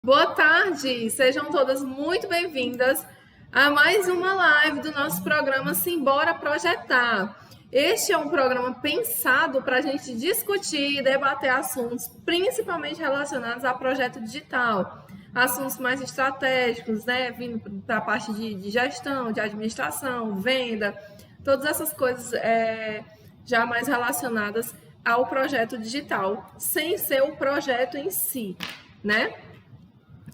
Boa tarde, sejam todas muito bem-vindas a mais uma live do nosso programa Simbora Projetar. Este é um programa pensado para a gente discutir e debater assuntos principalmente relacionados a projeto digital, assuntos mais estratégicos, né, vindo para a parte de gestão, de administração, venda, todas essas coisas já mais relacionadas ao projeto digital, sem ser o projeto em si, né?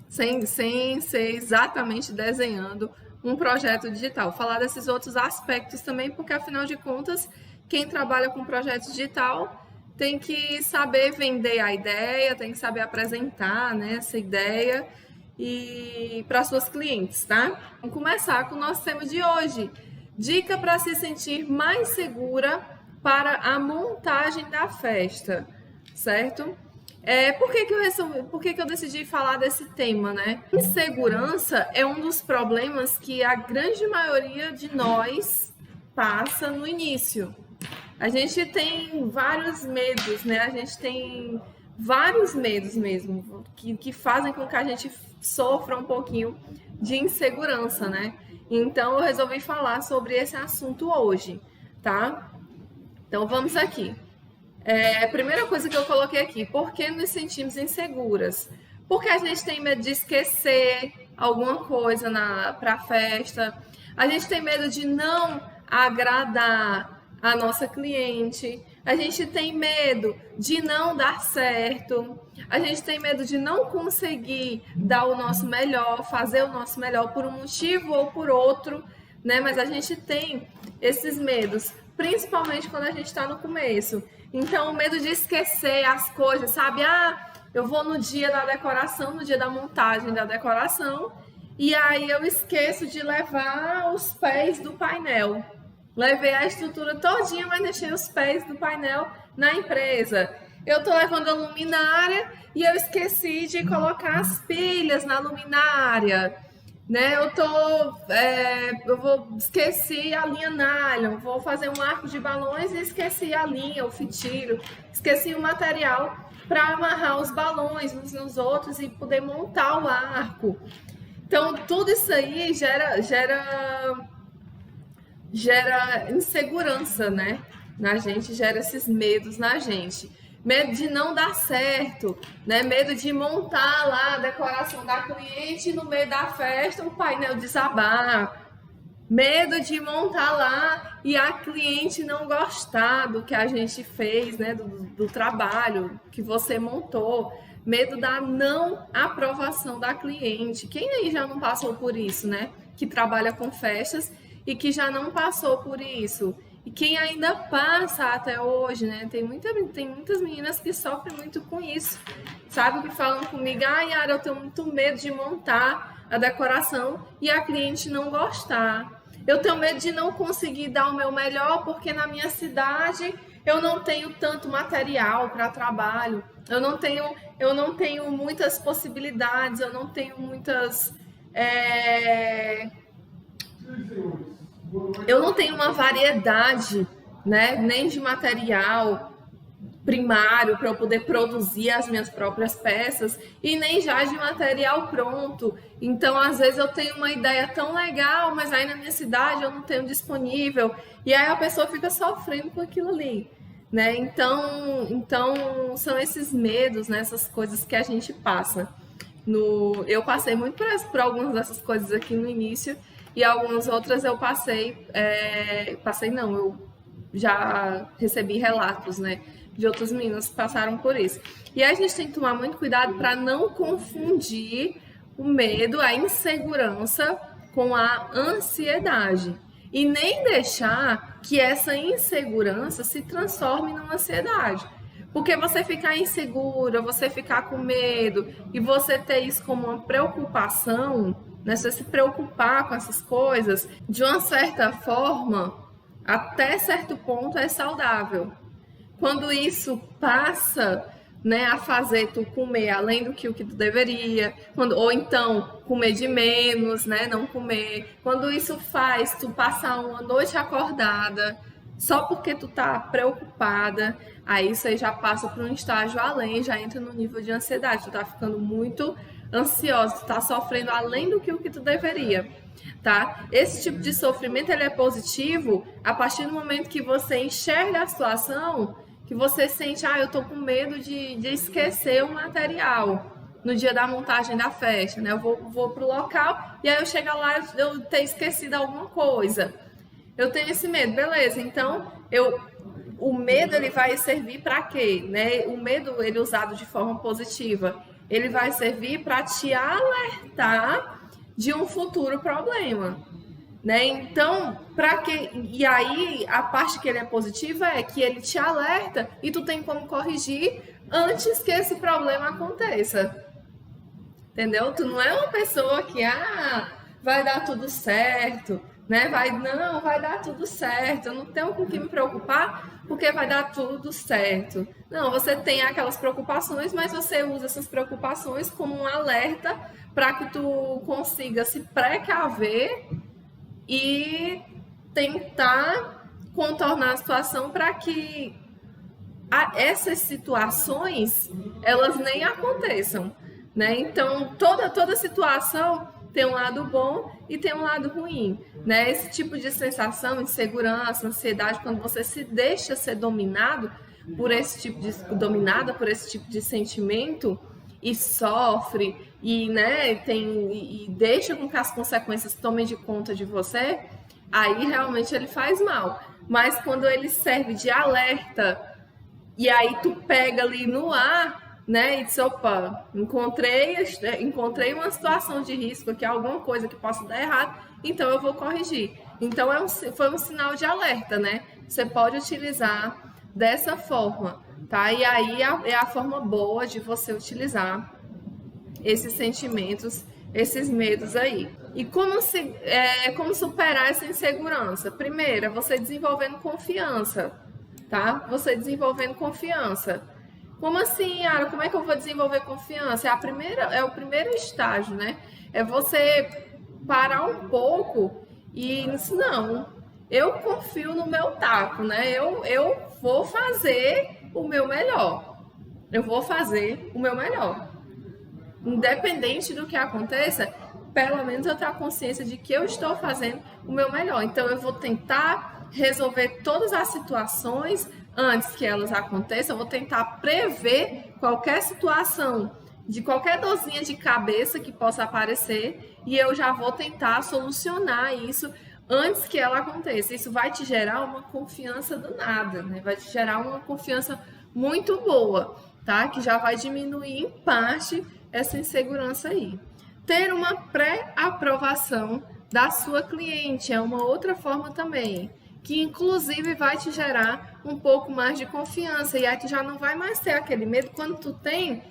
Sem ser exatamente desenhando um projeto digital. Falar desses outros aspectos também, porque afinal de contas, quem trabalha com projeto digital tem que saber vender a ideia, tem que saber apresentar, né, essa ideia e para suas clientes, tá? Vamos começar com o nosso tema de hoje. Dica para se sentir mais segura para a montagem da festa, certo? Por que eu decidi falar desse tema, né? Insegurança é um dos problemas que a grande maioria de nós passa no início. A gente tem vários medos, né? A gente tem vários medos mesmo, que fazem com que a gente sofra um pouquinho de insegurança, né? Então, eu resolvi falar sobre esse assunto hoje, tá? Então, vamos aqui. A primeira coisa que eu coloquei aqui, por que nos sentimos inseguras? Porque a gente tem medo de esquecer alguma coisa para a festa, a gente tem medo de não agradar a nossa cliente, a gente tem medo de não dar certo, a gente tem medo de não conseguir dar o nosso melhor, fazer o nosso melhor por um motivo ou por outro, né? Mas a gente tem esses medos, principalmente quando a gente está no começo. Então, o medo de esquecer as coisas, sabe? Eu vou no dia da decoração, no dia da montagem da decoração, e aí eu esqueço de levar os pés do painel. Levei a estrutura todinha, mas deixei os pés do painel na empresa. Eu tô levando a luminária e eu esqueci de colocar as pilhas na luminária. Né? Esqueci a linha nylon, vou fazer um arco de balões e esqueci a linha, o fitilho, esqueci o material para amarrar os balões uns nos outros e poder montar o arco. Então, tudo isso aí gera insegurança, né? Na gente, gera esses medos na gente. Medo de não dar certo, né? Medo de montar lá a decoração da cliente e no meio da festa o painel desabar. Medo de montar lá e a cliente não gostar do que a gente fez, né? Do trabalho que você montou. Medo da não aprovação da cliente. Quem aí já não passou por isso, né? Que trabalha com festas e que já não passou por isso. E quem ainda passa até hoje, né? Tem muitas meninas que sofrem muito com isso, sabe? Que falam comigo, Yara, eu tenho muito medo de montar a decoração e a cliente não gostar. Eu tenho medo de não conseguir dar o meu melhor porque na minha cidade eu não tenho tanto material para trabalho, eu não tenho muitas possibilidades, eu não tenho muitas... Eu não tenho uma variedade, né, nem de material primário para eu poder produzir as minhas próprias peças e nem já de material pronto. Então, às vezes eu tenho uma ideia tão legal, mas aí na minha cidade eu não tenho disponível e aí a pessoa fica sofrendo com aquilo ali, né? Então são esses medos, né, essas coisas que a gente passa. Eu passei muito por algumas dessas coisas aqui no início. E algumas outras eu eu já recebi relatos, né, de outras meninas que passaram por isso. E aí a gente tem que tomar muito cuidado para não confundir o medo, a insegurança com a ansiedade. E nem deixar que essa insegurança se transforme numa ansiedade. Porque você ficar insegura, você ficar com medo e você ter isso como uma preocupação, né? Você se preocupar com essas coisas, de uma certa forma, até certo ponto é saudável. Quando isso passa, né, a fazer tu comer além do que o que tu deveria, ou então comer de menos, né, não comer. Quando isso faz tu passar uma noite acordada só porque tu tá preocupada, aí isso aí já passa para um estágio além, já entra no nível de ansiedade. Tu tá ficando muito ansiosa, tu tá sofrendo além do que o que tu deveria, tá? Esse tipo de sofrimento, ele é positivo a partir do momento que você enxerga a situação, que você sente, eu tô com medo de esquecer o material no dia da montagem da festa, né? Eu vou pro local e aí eu chego lá eu ter esquecido alguma coisa. Eu tenho esse medo, beleza? Então, o medo, ele vai servir para quê? Né? O medo, ele usado de forma positiva, ele vai servir para te alertar de um futuro problema, né? Então, para que... E aí, a parte que ele é positiva é que ele te alerta e tu tem como corrigir antes que esse problema aconteça. Entendeu? Tu não é uma pessoa que, vai dar tudo certo, né? Vai dar tudo certo, eu não tenho com que me preocupar porque vai dar tudo certo. Não, você tem aquelas preocupações, mas você usa essas preocupações como um alerta para que tu consiga se precaver e tentar contornar a situação para que essas situações elas nem aconteçam, né? Então toda situação tem um lado bom e tem um lado ruim, né? Esse tipo de sensação, insegurança, ansiedade, quando você se deixa ser dominada por esse tipo de sentimento e sofre e, né, e deixa com que as consequências tomem de conta de você, aí realmente ele faz mal. Mas quando ele serve de alerta e aí tu pega ali no ar, né, e diz, opa, encontrei uma situação de risco aqui, alguma coisa que possa dar errado, então eu vou corrigir. Então foi um sinal de alerta, né? Você pode utilizar dessa forma, tá? E aí é a forma boa de você utilizar esses sentimentos, esses medos aí. E como superar essa insegurança? Primeiro, é você desenvolvendo confiança, tá? Você desenvolvendo confiança. Como assim, Yara? Como é que eu vou desenvolver confiança? É o primeiro estágio, né? É você parar um pouco e dizer, não, eu confio no meu taco, né? Eu vou fazer o meu melhor. Eu vou fazer o meu melhor. Independente do que aconteça, pelo menos eu tenho a consciência de que eu estou fazendo o meu melhor. Então, eu vou tentar resolver todas as situações antes que elas aconteçam. Eu vou tentar prever qualquer situação, de qualquer dorzinha de cabeça que possa aparecer, e eu já vou tentar solucionar isso antes que ela aconteça. Isso vai te gerar uma confiança do nada, né? Vai te gerar uma confiança muito boa, tá? Que já vai diminuir em parte essa insegurança aí. Ter uma pré-aprovação da sua cliente é uma outra forma também, que inclusive vai te gerar um pouco mais de confiança, e aí tu já não vai mais ter aquele medo quando tu tem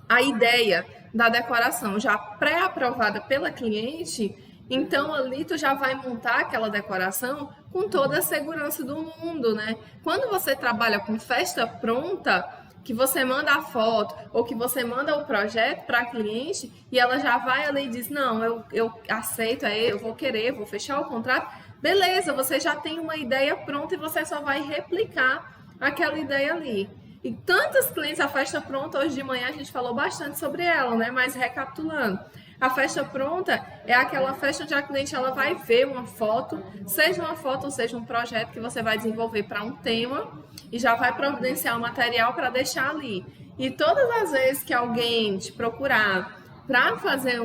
a ideia da decoração já pré-aprovada pela cliente. Então ali tu já vai montar aquela decoração com toda a segurança do mundo, né? Quando você trabalha com festa pronta, que você manda a foto ou que você manda o projeto para a cliente e ela já vai ali e diz, não, eu aceito, eu vou querer, vou fechar o contrato, beleza, você já tem uma ideia pronta e você só vai replicar aquela ideia ali. E tantas clientes, a festa pronta, hoje de manhã a gente falou bastante sobre ela, né? Mas recapitulando, a festa pronta é aquela festa onde a cliente ela vai ver uma foto ou seja um projeto que você vai desenvolver para um tema e já vai providenciar o material para deixar ali. E todas as vezes que alguém te procurar para fazer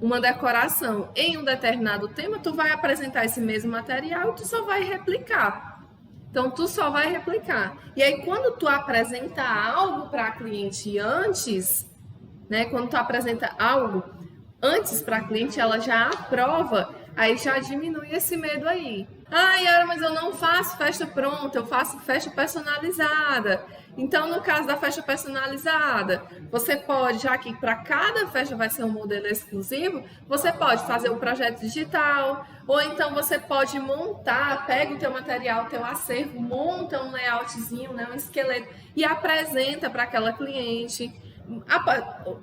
uma decoração em um determinado tema, tu vai apresentar esse mesmo material e tu só vai replicar. Então, tu só vai replicar. E aí, quando tu apresenta algo para a cliente antes, né? Quando tu apresenta algo antes para a cliente, ela já aprova, aí já diminui esse medo aí. Yara, mas eu não faço festa pronta, eu faço festa personalizada. Então, no caso da festa personalizada, você pode, já que para cada festa vai ser um modelo exclusivo, você pode fazer um projeto digital, ou então você pode montar, pega o teu material, o teu acervo, monta um layoutzinho, né, um esqueleto, e apresenta para aquela cliente.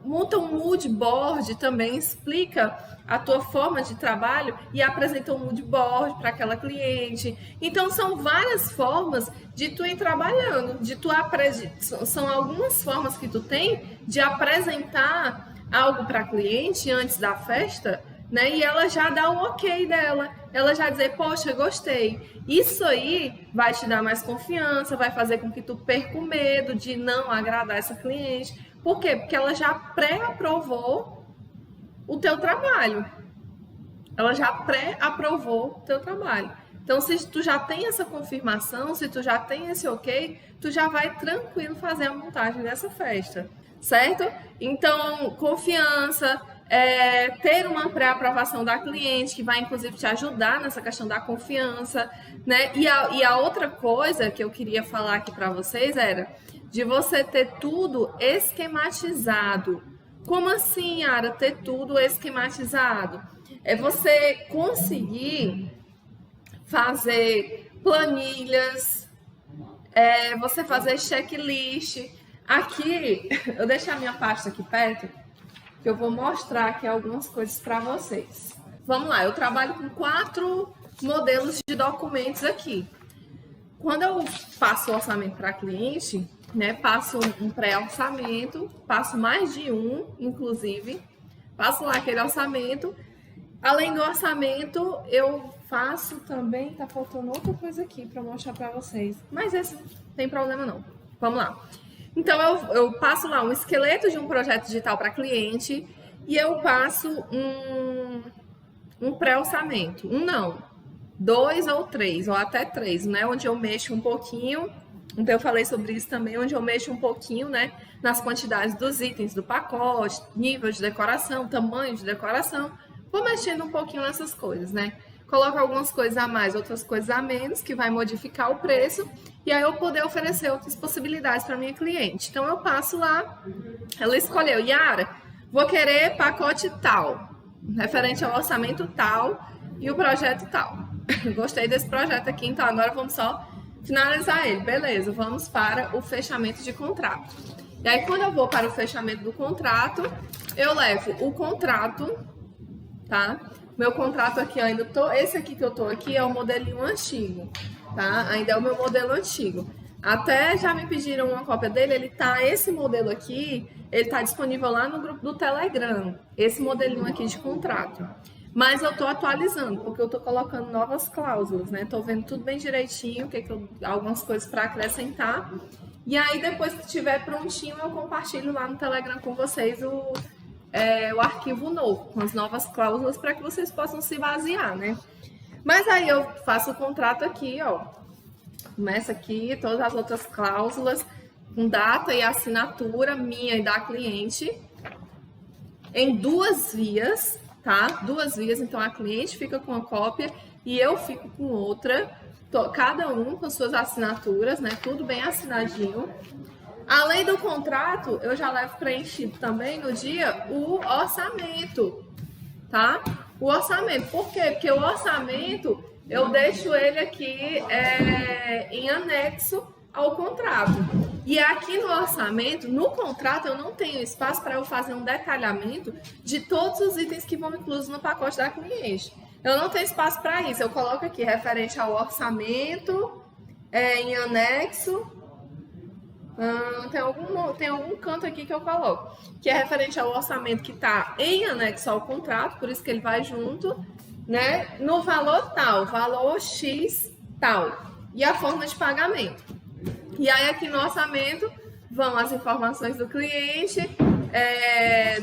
Monta um mood board também, explica a tua forma de trabalho e apresenta um mood board para aquela cliente. Então, são várias formas de tu ir trabalhando, são algumas formas que tu tem de apresentar algo para a cliente antes da festa, né? E ela já dá o ok dela, ela já dizer, poxa, gostei. Isso aí vai te dar mais confiança, vai fazer com que tu perca o medo de não agradar essa cliente. Por quê? Porque ela já pré-aprovou o teu trabalho. Ela já pré-aprovou o teu trabalho. Então, se tu já tem essa confirmação, se tu já tem esse ok, tu já vai tranquilo fazer a montagem dessa festa, certo? Então, confiança, ter uma pré-aprovação da cliente, que vai, inclusive, te ajudar nessa questão da confiança, né? E a outra coisa que eu queria falar aqui para vocês era de você ter tudo esquematizado. Como assim, Yara, ter tudo esquematizado? É você conseguir fazer planilhas, você fazer checklist. Aqui, eu deixo a minha pasta aqui perto, que eu vou mostrar aqui algumas coisas para vocês. Vamos lá, eu trabalho com 4 modelos de documentos aqui. Quando eu passo o orçamento para cliente, né, passo um pré-orçamento, passo mais de um, inclusive, passo lá aquele orçamento. Além do orçamento, eu faço também, tá faltando outra coisa aqui para mostrar para vocês, mas esse não tem problema não. Vamos lá. Então, eu passo lá um esqueleto de um projeto digital para cliente e eu passo um pré-orçamento. 2 ou 3, ou até 3, né? Onde eu mexo um pouquinho. Então, eu falei sobre isso também, onde eu mexo um pouquinho, né? Nas quantidades dos itens do pacote, nível de decoração, tamanho de decoração. Vou mexendo um pouquinho nessas coisas, né? Coloco algumas coisas a mais, outras coisas a menos, que vai modificar o preço. E aí eu poder oferecer outras possibilidades para minha cliente. Então, eu passo lá, ela escolheu, Yara, vou querer pacote tal, referente ao orçamento tal e o projeto tal. Gostei desse projeto aqui, então agora vamos só finalizar ele. Beleza, vamos para o fechamento de contrato. E aí, quando eu vou para o fechamento do contrato, eu levo o contrato, tá? Meu contrato aqui, esse aqui que eu tô aqui é o modelinho antigo, tá? Ainda é o meu modelo antigo. Até já me pediram uma cópia dele, esse modelo aqui, ele tá disponível lá no grupo do Telegram, esse modelinho aqui de contrato. Mas eu tô atualizando, porque eu tô colocando novas cláusulas, né? Tô vendo tudo bem direitinho, algumas coisas para acrescentar. E aí, depois que estiver prontinho, eu compartilho lá no Telegram com vocês o arquivo novo, com as novas cláusulas, para que vocês possam se basear, né? Mas aí eu faço o contrato aqui, ó. Começa aqui, todas as outras cláusulas, com data e assinatura minha e da cliente, em 2 vias, tá? 2 vias, então a cliente fica com uma cópia e eu fico com outra, cada um com suas assinaturas, né? Tudo bem assinadinho. Além do contrato, eu já levo preenchido também no dia o orçamento, tá? O orçamento. Por quê? Porque o orçamento, eu deixo ele aqui em anexo ao contrato. E aqui no orçamento, no contrato, eu não tenho espaço para eu fazer um detalhamento de todos os itens que vão inclusos no pacote da cliente. Eu não tenho espaço para isso. Eu coloco aqui referente ao orçamento, em anexo. Tem algum canto aqui que eu coloco, que é referente ao orçamento que está em anexo ao contrato, por isso que ele vai junto, né? No valor tal, valor X tal, e a forma de pagamento. E aí aqui no orçamento vão as informações do cliente,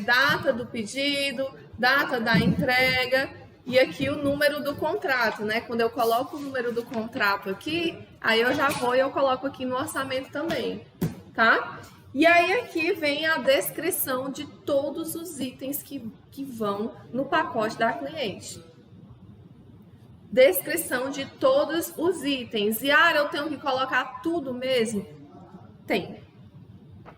data do pedido, data da entrega e aqui o número do contrato, né? Quando eu coloco o número do contrato aqui, aí eu já vou e eu coloco aqui no orçamento também, tá? E aí aqui vem a descrição de todos os itens que vão no pacote da cliente. Descrição de todos os itens. E eu tenho que colocar tudo mesmo? Tem,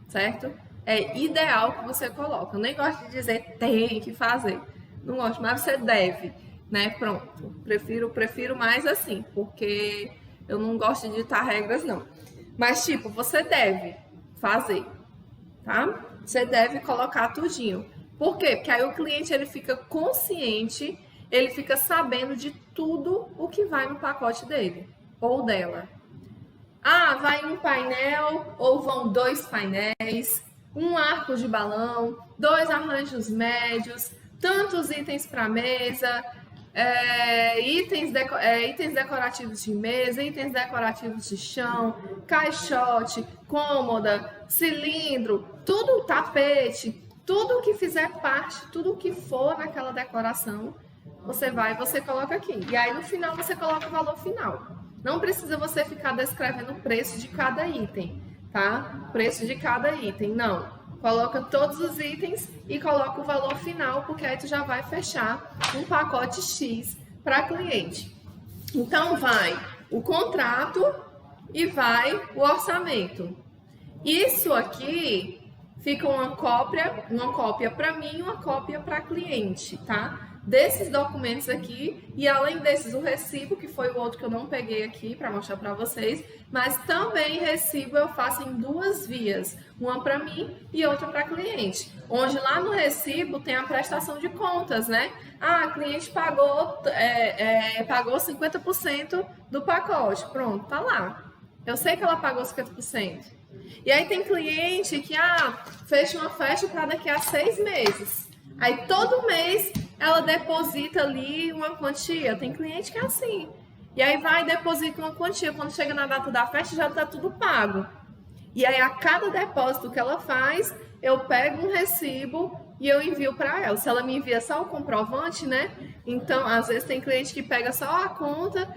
certo? É ideal que você coloque. Eu nem gosto de dizer tem que fazer. Não gosto, mas você deve, né? Pronto. Prefiro mais assim, porque eu não gosto de ditar regras, não. Mas, tipo, você deve fazer, tá? Você deve colocar tudinho. Por quê? Porque aí o cliente ele fica consciente, ele fica sabendo de tudo o que vai no pacote dele ou dela. Ah, vai um painel ou vão 2 painéis, um arco de balão, 2 arranjos médios, tantos itens para mesa, itens decorativos de mesa, itens decorativos de chão, caixote, cômoda, cilindro, tudo, tapete, tudo que fizer parte, tudo que for naquela decoração, você coloca aqui. E aí no final você coloca o valor final. Não precisa você ficar descrevendo o preço de cada item, tá? O preço de cada item, não. Coloca todos os itens e coloca o valor final, porque aí tu já vai fechar um pacote X para cliente. Então vai o contrato e vai o orçamento. Isso aqui fica uma cópia para mim e uma cópia para cliente, tá? Desses documentos aqui, e além desses, o recibo, que foi o outro que eu não peguei aqui para mostrar para vocês, mas também recibo eu faço em 2 vias, uma para mim e outra para cliente, onde lá no recibo tem a prestação de contas, né? Ah, a cliente pagou 50% do pacote, pronto, tá lá. Eu sei que ela pagou 50%. E aí tem cliente que fecha uma festa para daqui a 6 meses. Aí todo mês ela deposita ali uma quantia. Tem cliente que é assim. E aí vai e deposita uma quantia. Quando chega na data da festa já está tudo pago. E aí a cada depósito que ela faz, eu pego um recibo e eu envio para ela. Se ela me envia só o comprovante, né? Então, às vezes tem cliente que pega só a conta,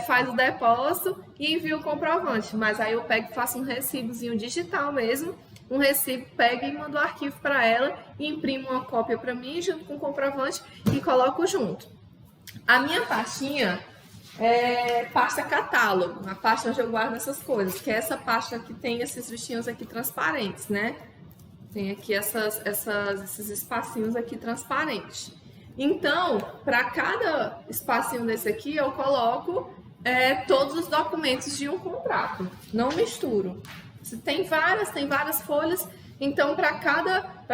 faz o depósito e envia o comprovante. Mas aí eu pego e faço um recibozinho digital mesmo. Um recibo, pego e mando o arquivo para ela, e imprimo uma cópia para mim, junto com o comprovante, e coloco junto. A minha pastinha é pasta catálogo, a pasta onde eu guardo essas coisas, que é essa pasta que tem esses bichinhos aqui transparentes, né? Tem aqui esses espacinhos aqui transparentes. Então, para cada espacinho desse aqui, eu coloco todos os documentos de um contrato, não misturo. Tem várias folhas, então para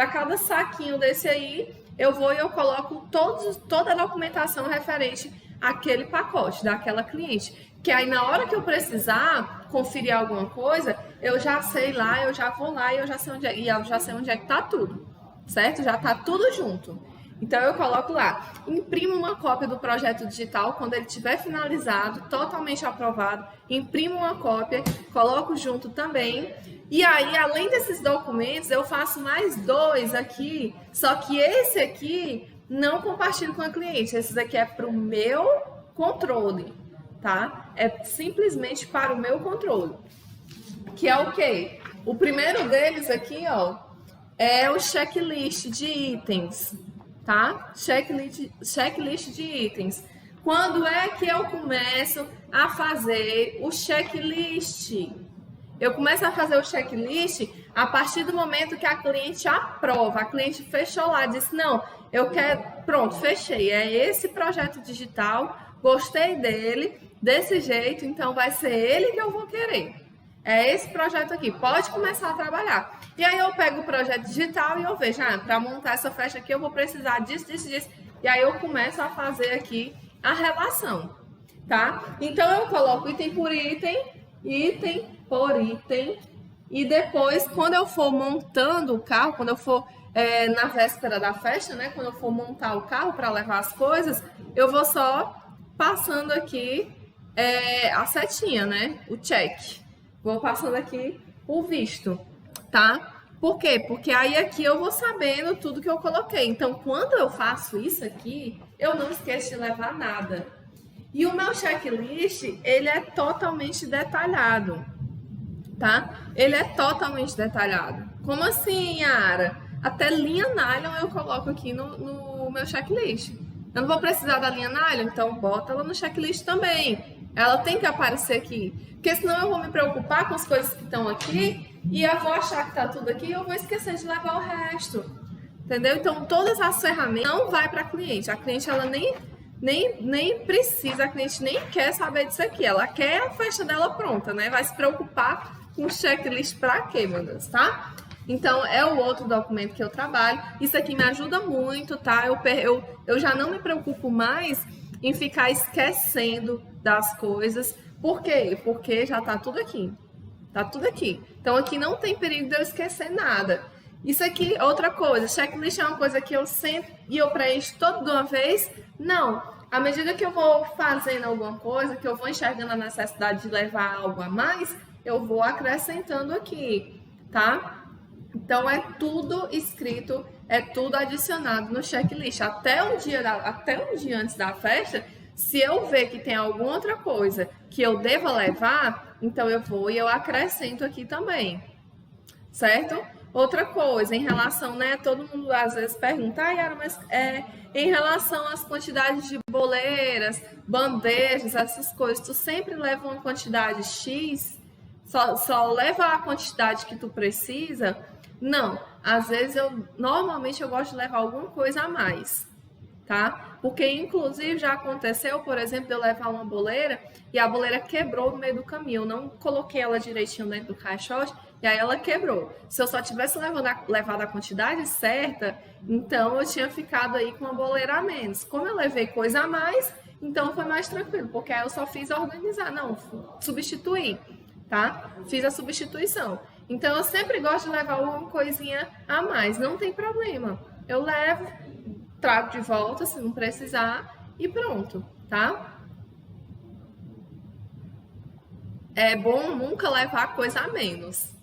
cada saquinho desse aí, eu vou e eu coloco toda a documentação referente àquele pacote, daquela cliente. Que aí na hora que eu precisar conferir alguma coisa, eu já sei lá, eu já vou lá e eu já sei onde é que tá tudo, certo? Já tá tudo junto. Então eu coloco lá, imprimo uma cópia do projeto digital quando ele estiver finalizado, totalmente aprovado, imprimo uma cópia, coloco junto também. E aí, além desses documentos, eu faço mais 2 aqui, só que esse aqui não compartilho com a cliente, esse daqui é para o meu controle, tá? É simplesmente para o meu controle. Que é o quê? O primeiro deles aqui, ó, é o checklist de itens. Tá? Checklist de itens. Quando é que eu começo a fazer o checklist? Eu começo a fazer o checklist a partir do momento que a cliente aprova. A cliente fechou lá, disse, não, eu quero, pronto, fechei. É esse projeto digital, gostei dele, desse jeito, então vai ser ele que eu vou querer. É esse projeto aqui, pode começar a trabalhar. E aí eu pego o projeto digital e eu vejo, para montar essa festa aqui eu vou precisar disso. E aí eu começo a fazer aqui a relação, tá? Então eu coloco item por item, item por item. E depois, quando eu for montando o carro, quando eu for na véspera da festa, né? Quando eu for montar o carro para levar as coisas, eu vou só passando aqui a setinha, né? O check. Vou passando aqui o visto, tá? Por quê? Porque aí aqui eu vou sabendo tudo que eu coloquei. Então, quando eu faço isso aqui, eu não esqueço de levar nada. E o meu checklist, ele é totalmente detalhado, tá? Ele é totalmente detalhado. Como assim, Yara? Até linha nylon eu coloco aqui no meu checklist. Eu não vou precisar da linha nylon, então bota ela no checklist também. Ela tem que aparecer aqui. Porque senão eu vou me preocupar com as coisas que estão aqui e eu vou achar que tá tudo aqui e eu vou esquecer de levar o resto. Entendeu? Então, todas as ferramentas não vai para a cliente. A cliente, ela nem precisa, a cliente nem quer saber disso aqui. Ela quer a festa dela pronta, né? Vai se preocupar com o checklist para quê, meu Deus, tá? Então, é o outro documento que eu trabalho. Isso aqui me ajuda muito, tá? Eu já não me preocupo mais em ficar esquecendo das coisas. Por quê? Porque já tá tudo aqui. Tá tudo aqui. Então, aqui não tem perigo de eu esquecer nada. Isso aqui, outra coisa. Checklist é uma coisa que eu sempre... E eu preencho toda uma vez? Não. À medida que eu vou fazendo alguma coisa, que eu vou enxergando a necessidade de levar algo a mais, eu vou acrescentando aqui, tá? Então, é tudo escrito, é tudo adicionado no checklist. Até um dia antes da festa, se eu ver que tem alguma outra coisa que eu deva levar, então eu vou e eu acrescento aqui também, certo? Outra coisa, em relação, né, todo mundo às vezes pergunta, Yara, mas em relação às quantidades de boleiras, bandejas, essas coisas, tu sempre leva uma quantidade X? Só leva a quantidade que tu precisa? Não, às vezes normalmente eu gosto de levar alguma coisa a mais, tá? Porque inclusive já aconteceu, por exemplo, de eu levar uma boleira e a boleira quebrou no meio do caminho. Eu não coloquei ela direitinho dentro do caixote e aí ela quebrou. Se eu só tivesse levado a quantidade certa, então eu tinha ficado aí com uma boleira a menos. Como eu levei coisa a mais, então foi mais tranquilo, porque aí eu só fiz organizar, não, substituir, tá? Fiz a substituição. Então, eu sempre gosto de levar uma coisinha a mais, não tem problema. Eu levo, trago de volta se não precisar e pronto, tá? É bom nunca levar coisa a menos.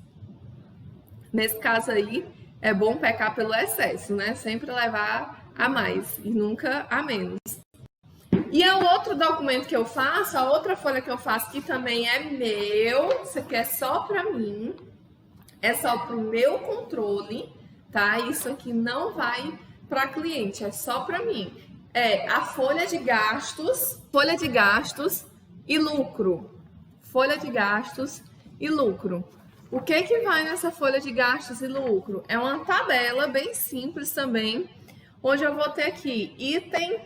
Nesse caso aí, é bom pecar pelo excesso, né? Sempre levar a mais e nunca a menos. E é o outro documento que eu faço, a outra folha que eu faço, que também é meu, isso aqui é só para mim. É só para o meu controle, tá? Isso aqui não vai para cliente, é só para mim. É a folha de gastos e lucro. Folha de gastos e lucro. O que vai nessa folha de gastos e lucro? É uma tabela bem simples também, onde eu vou ter aqui item,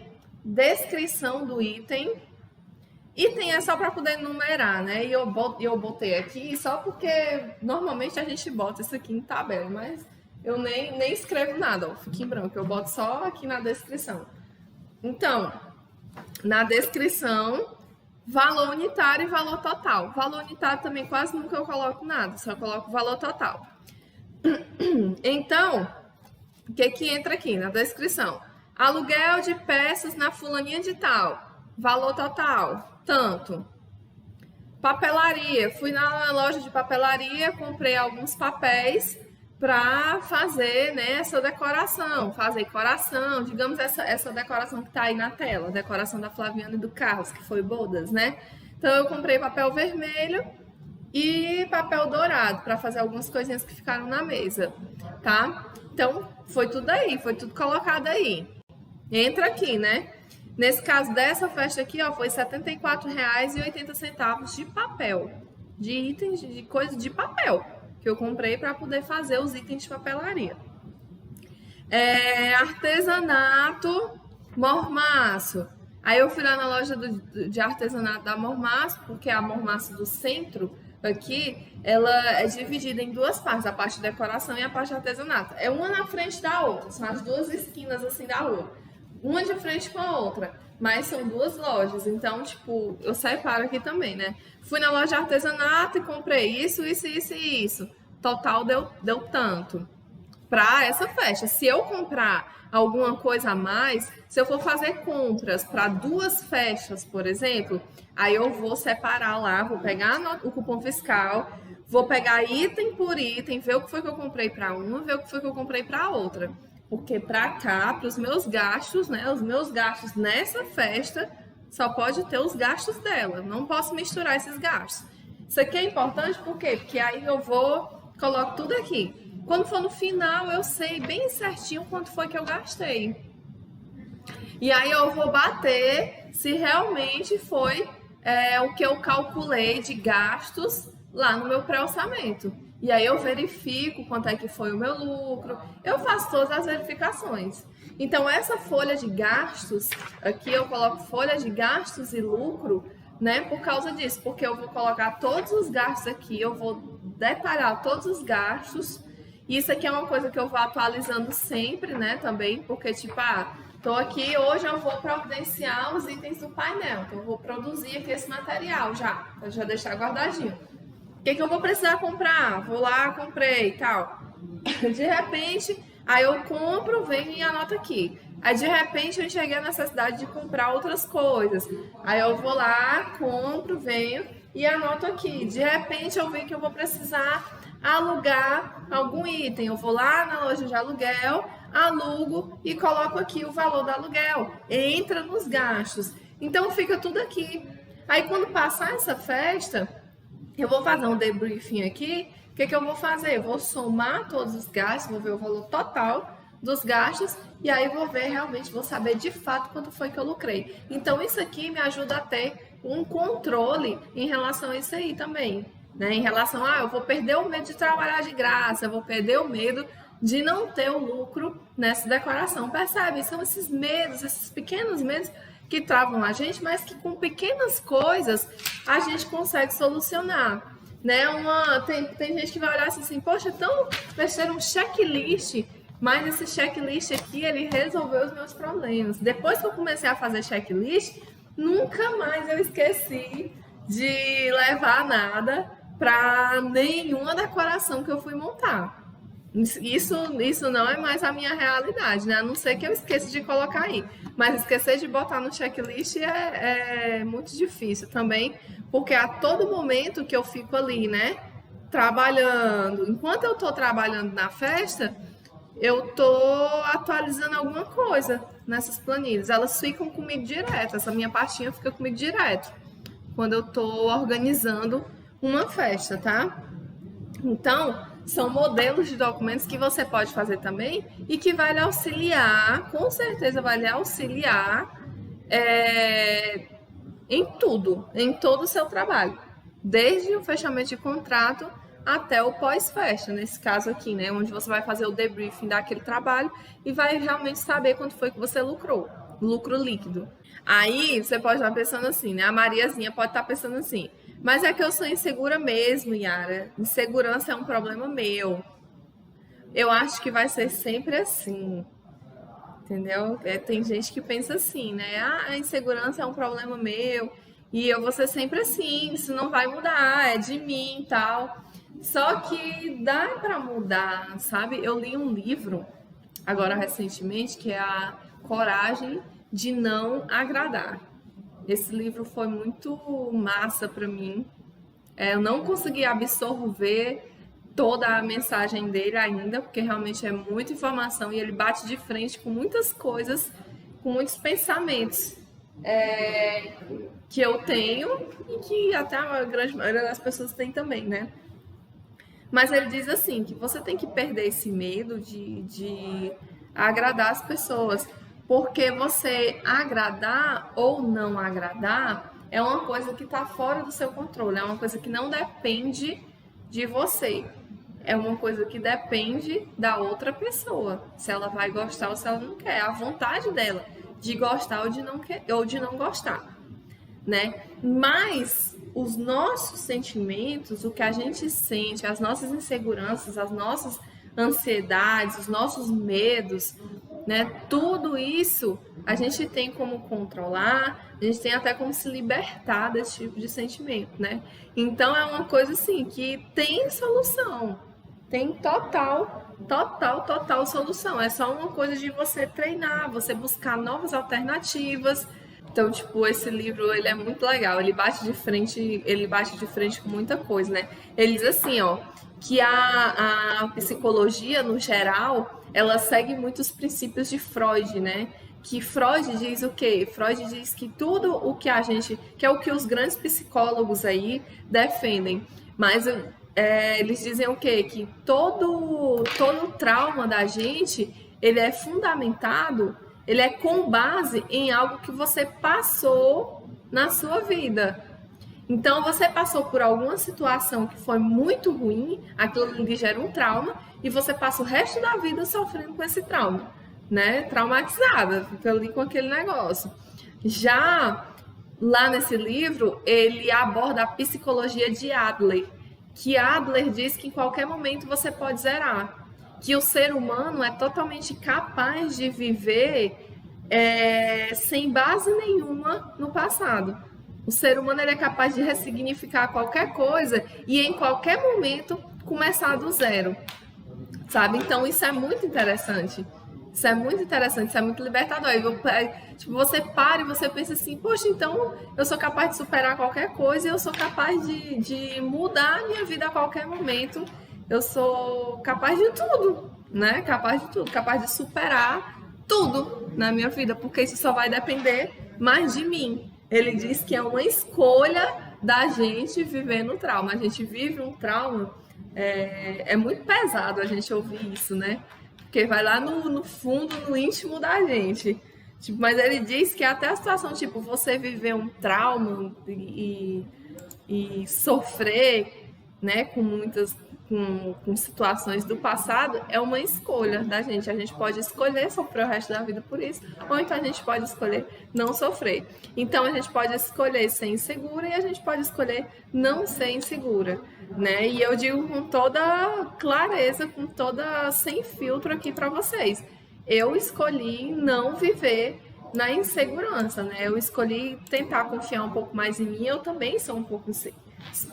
descrição do item. Item é só para poder numerar, né? E eu botei aqui só porque normalmente a gente bota isso aqui em tabela, mas eu nem escrevo nada, ó, fica em branco, eu boto só aqui na descrição. Então, na descrição, valor unitário e valor total. Valor unitário também quase nunca eu coloco nada, só coloco valor total. Então, o que entra aqui na descrição? Aluguel de peças na fulaninha de tal, valor total. Tanto. Papelaria. Fui na loja de papelaria, comprei alguns papéis para fazer, né, essa decoração. Fazer coração, digamos essa decoração que está aí na tela, a decoração da Flaviana e do Carlos, que foi bodas, né? Então eu comprei papel vermelho e papel dourado para fazer algumas coisinhas que ficaram na mesa, tá? Então foi tudo aí, foi tudo colocado aí. Entra aqui, né? Nesse caso dessa festa aqui, ó, foi R$ 74,80 de papel, de itens, de coisa de papel, que eu comprei para poder fazer os itens de papelaria. Artesanato, mormaço. Aí eu fui lá na loja de artesanato da Mormaço, porque a Mormaço do centro aqui, ela é dividida em duas partes, a parte de decoração e a parte de artesanato. É uma na frente da outra, são as duas esquinas assim da rua. Uma de frente com a outra, mas são duas lojas, então, tipo, eu separo aqui também, né? Fui na loja de artesanato e comprei isso. Total deu tanto para essa festa. Se eu comprar alguma coisa a mais, se eu for fazer compras para duas festas, por exemplo, aí eu vou separar lá, vou pegar o cupom fiscal, vou pegar item por item, ver o que foi que eu comprei para uma, ver o que foi que eu comprei para outra. Porque para cá, para os meus gastos, né? Os meus gastos nessa festa, só pode ter os gastos dela. Não posso misturar esses gastos. Isso aqui é importante, por quê? Porque aí eu coloco tudo aqui. Quando for no final, eu sei bem certinho quanto foi que eu gastei. E aí eu vou bater se realmente foi o que eu calculei de gastos lá no meu pré-orçamento. E aí eu verifico quanto é que foi o meu lucro, eu faço todas as verificações. Então essa folha de gastos, aqui eu coloco folha de gastos e lucro, né, por causa disso, porque eu vou colocar todos os gastos aqui, eu vou detalhar todos os gastos Isso aqui é uma coisa que eu vou atualizando sempre, né, também, porque, tipo, tô aqui, hoje eu vou providenciar os itens do painel, então eu vou produzir aqui esse material já, pra já deixar guardadinho. O que eu vou precisar comprar? Vou lá, comprei e tal. De repente, aí eu compro, venho e anoto aqui. Aí, de repente, eu enxerguei a necessidade de comprar outras coisas. Aí eu vou lá, compro, venho e anoto aqui. De repente, eu vi que eu vou precisar alugar algum item. Eu vou lá na loja de aluguel, alugo e coloco aqui o valor do aluguel. Entra nos gastos. Então, fica tudo aqui. Aí, quando passar essa festa, eu vou fazer um debriefing aqui. O que eu vou fazer? Eu vou somar todos os gastos, vou ver o valor total dos gastos e aí vou ver realmente, vou saber de fato quanto foi que eu lucrei. Então, isso aqui me ajuda a ter um controle em relação a isso aí também. Né? Em relação a, eu vou perder o medo de trabalhar de graça, eu vou perder o medo de não ter o lucro nessa declaração. Percebe? São esses medos, esses pequenos medos que travam a gente, mas que com pequenas coisas a gente consegue solucionar. Né? Tem gente que vai olhar assim, poxa, então vai ser um checklist, mas esse checklist aqui, ele resolveu os meus problemas. Depois que eu comecei a fazer checklist, nunca mais eu esqueci de levar nada para nenhuma decoração que eu fui montar. Isso não é mais a minha realidade, né? A não ser que eu esqueça de colocar aí. Mas esquecer de botar no checklist é muito difícil também, porque a todo momento que eu fico ali, né, trabalhando, enquanto eu tô trabalhando na festa, eu tô atualizando alguma coisa nessas planilhas. Elas ficam comigo direto, essa minha pastinha fica comigo direto, quando eu tô organizando uma festa, tá? Então, são modelos de documentos que você pode fazer também e que vai lhe auxiliar, com certeza vai lhe auxiliar em tudo, em todo o seu trabalho, desde o fechamento de contrato até o pós-festa, nesse caso aqui, né, onde você vai fazer o debriefing daquele trabalho e vai realmente saber quanto foi que você lucrou, lucro líquido. Aí você pode estar pensando assim, né, a Mariazinha pode estar pensando assim, mas é que eu sou insegura mesmo, Yara. Insegurança é um problema meu. Eu acho que vai ser sempre assim. Entendeu? Tem gente que pensa assim, né? A insegurança é um problema meu. E eu vou ser sempre assim. Isso não vai mudar. É de mim e tal. Só que dá para mudar, sabe? Eu li um livro, agora recentemente, que é A Coragem de Não Agradar. Esse livro foi muito massa para mim. Eu não consegui absorver toda a mensagem dele ainda, porque realmente é muita informação e ele bate de frente com muitas coisas, com muitos pensamentos que eu tenho e que até a grande maioria das pessoas tem também, né? Mas ele diz assim, que você tem que perder esse medo de agradar as pessoas. Porque você agradar ou não agradar é uma coisa que está fora do seu controle, é uma coisa que não depende de você. É uma coisa que depende da outra pessoa, se ela vai gostar ou se ela não quer. É a vontade dela de gostar ou de não gostar, né? Mas os nossos sentimentos, o que a gente sente, as nossas inseguranças, as nossas ansiedades, os nossos medos, né? Tudo isso a gente tem como controlar, a gente tem até como se libertar desse tipo de sentimento, né? Então é uma coisa assim que tem solução, tem total solução. É só uma coisa de você treinar, você buscar novas alternativas. Então, tipo, esse livro, ele é muito legal, ele bate de frente com muita coisa, né? Ele diz assim, ó, que a psicologia, no geral, ela segue muitos princípios de Freud, né? Que Freud diz o quê? Freud diz que tudo o que que é o que os grandes psicólogos aí defendem, mas eles dizem o quê? Que todo trauma da gente, ele é fundamentado, ele é com base em algo que você passou na sua vida. Então, você passou por alguma situação que foi muito ruim, aquilo lhe gera um trauma, e você passa o resto da vida sofrendo com esse trauma, né? Traumatizada, fica ali com aquele negócio. Já lá nesse livro, ele aborda a psicologia de Adler, que Adler diz que em qualquer momento você pode zerar. que o ser humano é totalmente capaz de viver sem base nenhuma no passado. O ser humano ele é capaz de ressignificar qualquer coisa e em qualquer momento começar do zero, sabe? Então isso é muito interessante. Isso é muito interessante, isso é muito libertador. Tipo, você para e você pensa assim, poxa, então eu sou capaz de superar qualquer coisa, eu sou capaz de mudar a minha vida a qualquer momento, eu sou capaz de tudo, né? Capaz de tudo, capaz de superar tudo na minha vida, porque isso só vai depender mais de mim. Ele diz que é uma escolha da gente viver no trauma. A gente vive um trauma, é muito pesado a gente ouvir isso, né? Porque vai lá no fundo, no íntimo da gente. Tipo, mas ele diz que até a situação, tipo, você viver um trauma e sofrer, né, com situações do passado, é uma escolha da gente. A gente pode escolher sofrer o resto da vida por isso, ou então a gente pode escolher não sofrer. Então a gente pode escolher ser insegura e a gente pode escolher não ser insegura, né? E eu digo com toda clareza, sem filtro aqui para vocês. Eu escolhi não viver na insegurança, né? Eu escolhi tentar confiar um pouco mais em mim. Eu também sou um pouco insegura.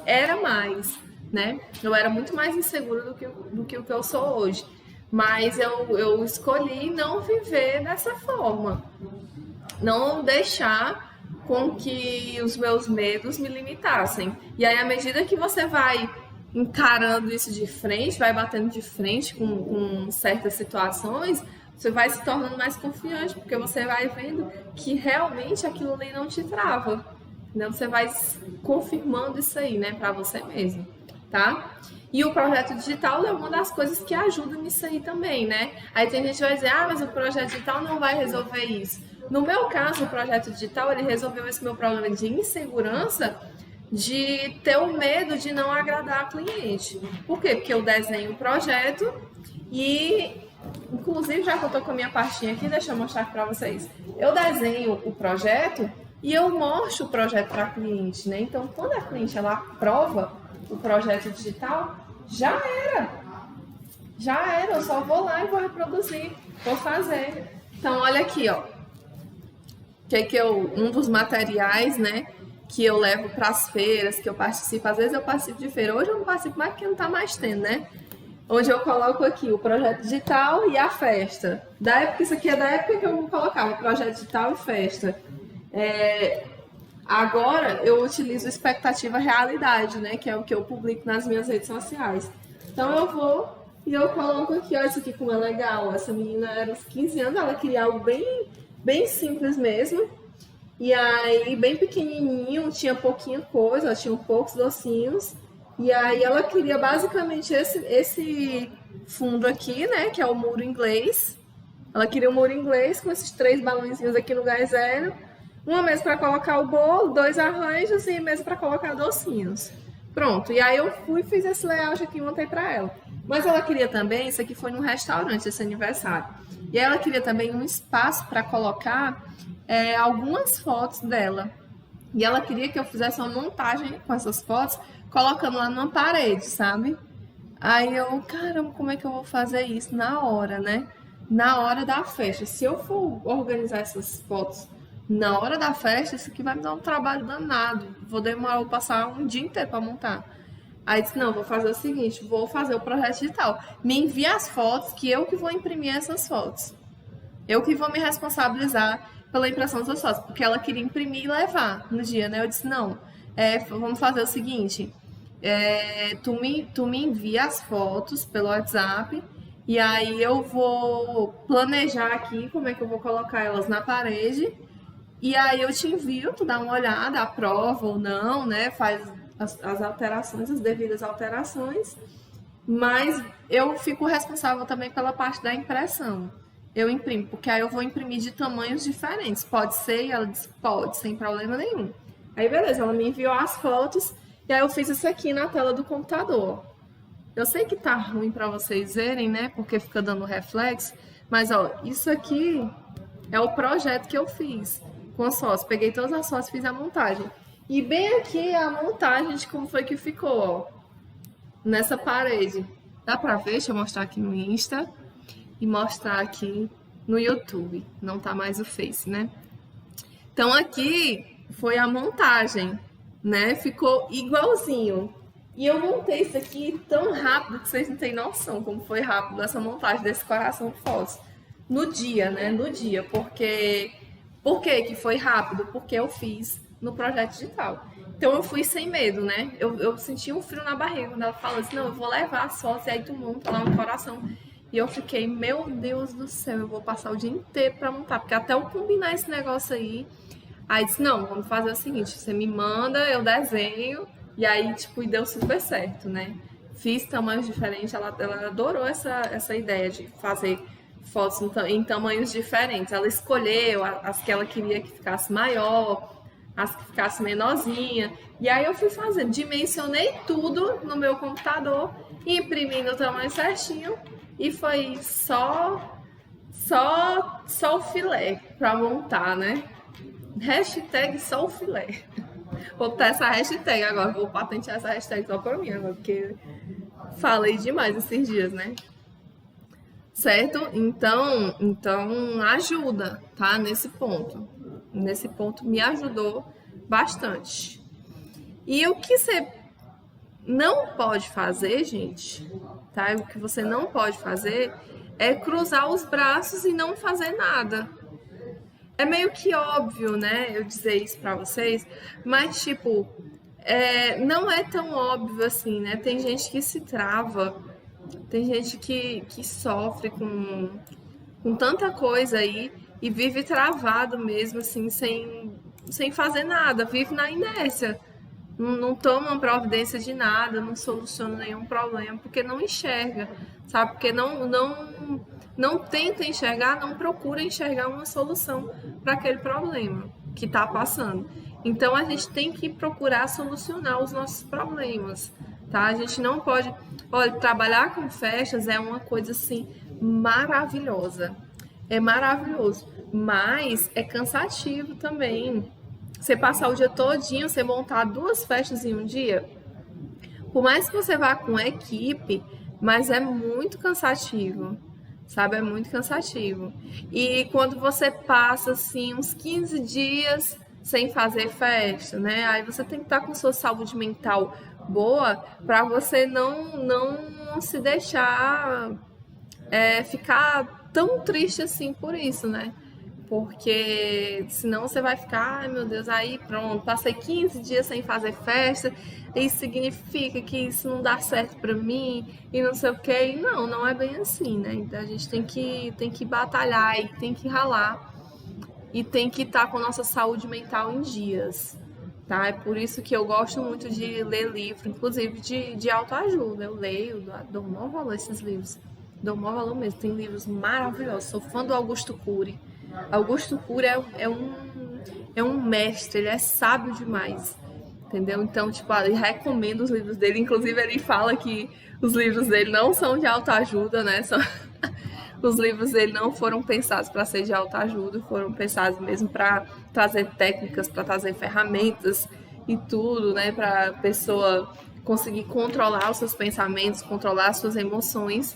Era mais, né? Eu era muito mais insegura do que o que eu sou hoje. Mas eu escolhi não viver dessa forma. Não deixar com que os meus medos me limitassem. E aí, à medida que você vai encarando isso de frente, vai batendo de frente com certas situações, você vai se tornando mais confiante, porque você vai vendo que realmente aquilo ali não te trava. Então, você vai confirmando isso aí, né, para você mesmo, tá? E o projeto digital é uma das coisas que ajuda nisso aí também, né? Aí tem gente que vai dizer, mas o projeto digital não vai resolver isso. No meu caso, o projeto digital, ele resolveu esse meu problema de insegurança, de ter o medo de não agradar a cliente. Por quê? Porque eu desenho o projeto e, inclusive, já que eu tô com a minha pastinha aqui, deixa eu mostrar para vocês. Eu desenho o projeto e eu mostro o projeto para a cliente, né? Então, quando a cliente ela aprova o projeto digital, já era. Eu só vou lá e vou reproduzir, vou fazer. Então, olha aqui, ó. Um dos materiais, né, que eu levo para as feiras, que eu participo. Às vezes eu participo de feira. Hoje eu não participo mais porque não tá mais tendo, né? Onde eu coloco aqui o projeto digital e a festa. Isso aqui é da época que eu vou colocar o projeto digital e festa. Agora eu utilizo expectativa realidade, né? Que é o que eu publico nas minhas redes sociais. Então eu vou e eu coloco aqui, olha isso aqui como é legal. Essa menina era uns 15 anos, ela queria algo bem simples mesmo. E aí, bem pequenininho, tinha pouquinha coisa, ela tinha poucos docinhos. E aí ela queria basicamente esse fundo aqui, né? Que é o muro inglês. Ela queria o muro inglês com esses 3 balãozinhos aqui no lugar zero. Uma mesa para colocar o bolo, 2 arranjos e mesa para colocar docinhos. Pronto, e aí eu fui e fiz esse layout aqui e montei para ela. Mas ela queria também, isso aqui foi num restaurante, esse aniversário. E ela queria também um espaço para colocar algumas fotos dela. E ela queria que eu fizesse uma montagem com essas fotos, colocando lá numa parede, sabe? Aí eu, caramba, como é que eu vou fazer isso na hora, né? Na hora da festa. Se eu for organizar essas fotos na hora da festa, isso aqui vai me dar um trabalho danado. Vou passar um dia inteiro para montar. Aí disse, não, vou fazer o seguinte, vou fazer o projeto digital. Me envia as fotos, que eu que vou imprimir essas fotos. Eu que vou me responsabilizar pela impressão dessas fotos, porque ela queria imprimir e levar no dia, né? Eu disse, não, vamos fazer o seguinte, tu me envia as fotos pelo WhatsApp, e aí eu vou planejar aqui como é que eu vou colocar elas na parede, e aí eu te envio, tu dá uma olhada, aprova ou não, né? Faz as alterações, as devidas alterações, mas eu fico responsável também pela parte da impressão. Eu imprimo, porque aí eu vou imprimir de tamanhos diferentes. Pode ser? E ela disse, pode, sem problema nenhum. Aí beleza, ela me enviou as fotos e aí eu fiz isso aqui na tela do computador. Eu sei que tá ruim para vocês verem, né? Porque fica dando reflexo, mas ó, isso aqui é o projeto que eu fiz com as fotos. Peguei todas as fotos e fiz a montagem. E bem aqui é a montagem de como foi que ficou, ó, nessa parede. Dá pra ver? Deixa eu mostrar aqui no Insta e mostrar aqui no YouTube. Não tá mais o Face, né? Então aqui foi a montagem, né? Ficou igualzinho. E eu montei isso aqui tão rápido que vocês não têm noção como foi rápido essa montagem desse coração falso. No dia, né? No dia, porque... Por que que foi rápido? Porque eu fiz no projeto digital. Então eu fui sem medo, né? Eu senti um frio na barriga quando ela falou assim, não, eu vou levar as fotos e aí tu monta lá um coração. E eu fiquei, meu Deus do céu, eu vou passar o dia inteiro pra montar, porque até eu combinar esse negócio aí disse, não, vamos fazer o seguinte, você me manda, eu desenho, e aí, tipo, e deu super certo, né? Fiz tamanhos diferentes, ela adorou essa ideia de fazer fotos em tamanhos diferentes. Ela escolheu as que ela queria que ficasse maior, as que ficasse menorzinha. E aí eu fui fazendo, dimensionei tudo no meu computador, imprimi no tamanho certinho e foi só o filé para montar, né? Hashtag só o filé. Vou botar essa hashtag agora, vou patentear essa hashtag só pra mim agora, porque falei demais esses dias, né? Certo? Então ajuda, tá? Nesse ponto. Nesse ponto me ajudou bastante. E o que você não pode fazer, gente, tá? O que você não pode fazer é cruzar os braços e não fazer nada. É meio que óbvio, né? Eu dizer isso pra vocês, mas tipo, não é tão óbvio assim, né? Tem gente que se trava, tem gente que sofre com tanta coisa aí e vive travado mesmo, assim, sem fazer nada, vive na inércia. Não toma providência de nada, não soluciona nenhum problema, porque não enxerga, sabe? Porque não tenta enxergar, não procura enxergar uma solução para aquele problema que está passando. Então a gente tem que procurar solucionar os nossos problemas, tá? A gente não pode... Olha, trabalhar com festas é uma coisa assim maravilhosa. É maravilhoso, mas é cansativo também. Você passar o dia todinho, você montar 2 festas em um dia, por mais que você vá com equipe, mas é muito cansativo, sabe? É muito cansativo. E quando você passa, assim, uns 15 dias sem fazer festa, né? Aí você tem que estar com sua saúde mental boa para você não se deixar ficar tão triste assim por isso, né? Porque senão você vai ficar, ai meu Deus, aí pronto, passei 15 dias sem fazer festa, isso significa que isso não dá certo pra mim e não sei o que. E não é bem assim, né? Então a gente tem que batalhar e tem que ralar e tem que estar com a nossa saúde mental em dias, tá? É por isso que eu gosto muito de ler livro, inclusive de autoajuda. Eu leio, dou um maior valor a esses livros. Dou um maior valor mesmo, tem livros maravilhosos. Sou fã do Augusto Cury. Augusto Cury é um mestre, ele é sábio demais, entendeu? Então, tipo, eu recomendo os livros dele. Inclusive, ele fala que os livros dele não são de autoajuda, né? Os livros dele não foram pensados para ser de autoajuda, foram pensados mesmo para trazer técnicas, para trazer ferramentas e tudo, né? Para a pessoa conseguir controlar os seus pensamentos, controlar as suas emoções.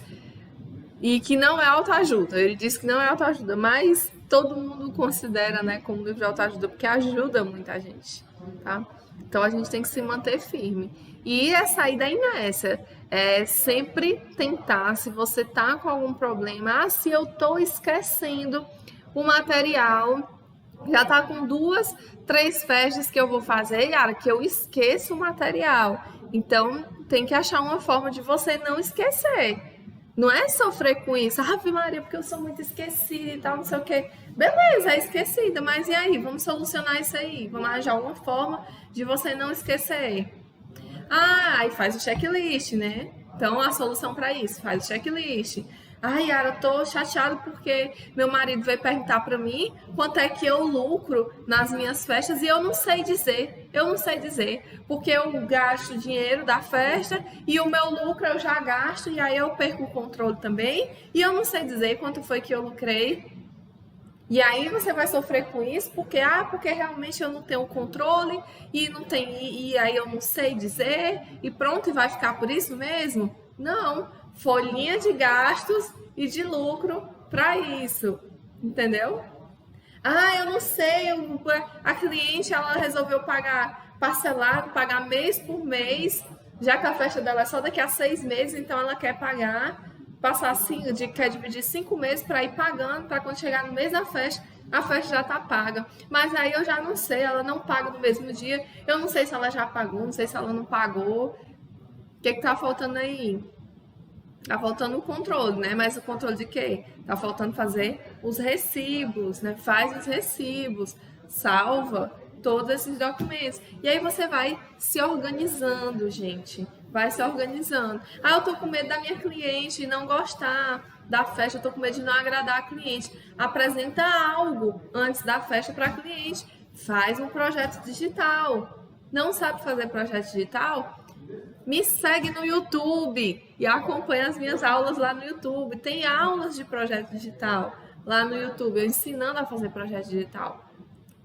E que não é autoajuda. Ele disse que não é autoajuda, mas todo mundo considera, né, como livro de autoajuda, porque ajuda muita gente, tá? Então a gente tem que se manter firme. E é sair da inércia. É sempre tentar, se você tá com algum problema, se eu tô esquecendo o material, já tá com 2, 3 festas que eu vou fazer, Yara, que eu esqueço o material. Então tem que achar uma forma de você não esquecer. Não é sofrer com isso, Ave Maria, porque eu sou muito esquecida e tal, não sei o quê. Beleza, é esquecida, mas e aí? Vamos solucionar isso aí. Vamos arranjar uma forma de você não esquecer. Aí faz o checklist, né? Então, a solução para isso, faz o checklist. Yara, eu tô chateada porque meu marido veio perguntar para mim quanto é que eu lucro nas minhas festas e eu não sei dizer. Porque eu gasto dinheiro da festa e o meu lucro eu já gasto e aí eu perco o controle também e eu não sei dizer quanto foi que eu lucrei. E aí você vai sofrer com isso porque realmente eu não tenho controle e aí eu não sei dizer e pronto, e vai ficar por isso mesmo? Não. folhinha de gastos e de lucro para isso, entendeu? Ah, eu não sei, a cliente ela resolveu pagar parcelado, pagar mês por mês, já que a festa dela é só daqui a 6 meses, então ela quer pagar, passar assim, quer dividir 5 meses para ir pagando, para quando chegar no mês da festa, a festa já tá paga. Mas aí eu já não sei, ela não paga no mesmo dia, eu não sei se ela já pagou, não sei se ela não pagou. O que tá faltando aí? Tá faltando o controle, né? Mas o controle de quê? Tá faltando fazer os recibos, né? Faz os recibos, salva todos esses documentos. E aí você vai se organizando, gente. Vai se organizando. Ah, eu tô com medo da minha cliente não gostar da festa, eu tô com medo de não agradar a cliente. Apresenta algo antes da festa para a cliente. Faz um projeto digital. Não sabe fazer projeto digital? Me segue no YouTube e acompanha as minhas aulas lá no YouTube. Tem aulas de projeto digital lá no YouTube, eu ensinando a fazer projeto digital,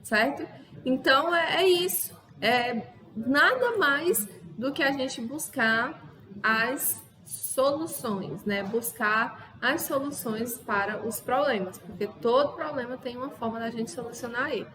certo? Então é isso. É nada mais do que a gente buscar as soluções, né? Buscar as soluções para os problemas, porque todo problema tem uma forma da gente solucionar ele.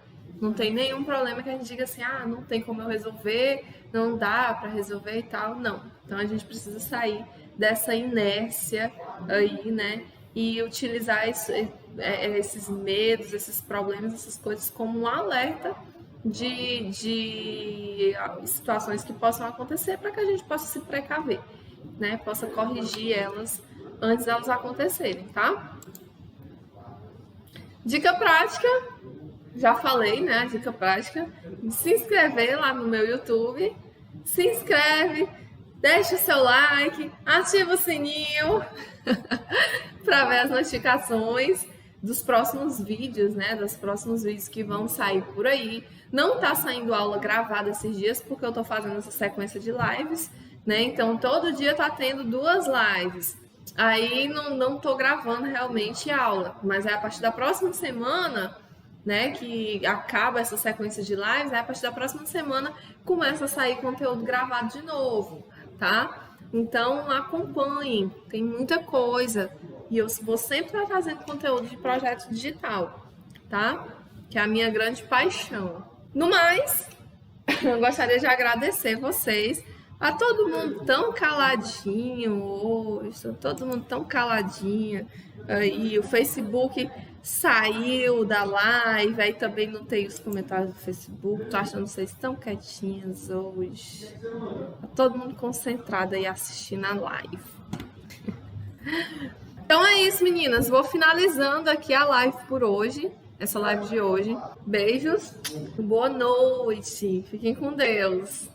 Não tem nenhum problema que a gente diga assim, ah, não tem como eu resolver, não dá para resolver e tal. Não. Então a gente precisa sair dessa inércia aí, né? E utilizar esses medos, esses problemas, essas coisas como um alerta de situações que possam acontecer para que a gente possa se precaver, né? Possa corrigir elas antes delas acontecerem, tá? Dica prática. Já falei, né? A dica prática. Se inscrever lá no meu YouTube. Se inscreve, deixa o seu like, ativa o sininho para ver as notificações dos próximos vídeos, né? Dos próximos vídeos que vão sair por aí. Não tá saindo aula gravada esses dias porque eu tô fazendo essa sequência de lives, né? Então todo dia tá tendo 2 lives. Aí não tô gravando realmente aula, mas é a partir da próxima semana, né, que acaba essa sequência de lives, aí a partir da próxima semana começa a sair conteúdo gravado de novo, tá? Então acompanhem, tem muita coisa e eu vou sempre estar trazendo conteúdo de projeto digital, tá? Que é a minha grande paixão. No mais, eu gostaria de agradecer vocês, a todo mundo tão caladinho hoje, todo mundo tão caladinho aí, o Facebook saiu da live, aí também não tem os comentários do Facebook, tô achando vocês tão quietinhas hoje. Tá todo mundo concentrado aí assistindo a live. Então é isso, meninas. Vou finalizando aqui a live por hoje, essa live de hoje. Beijos, boa noite, fiquem com Deus.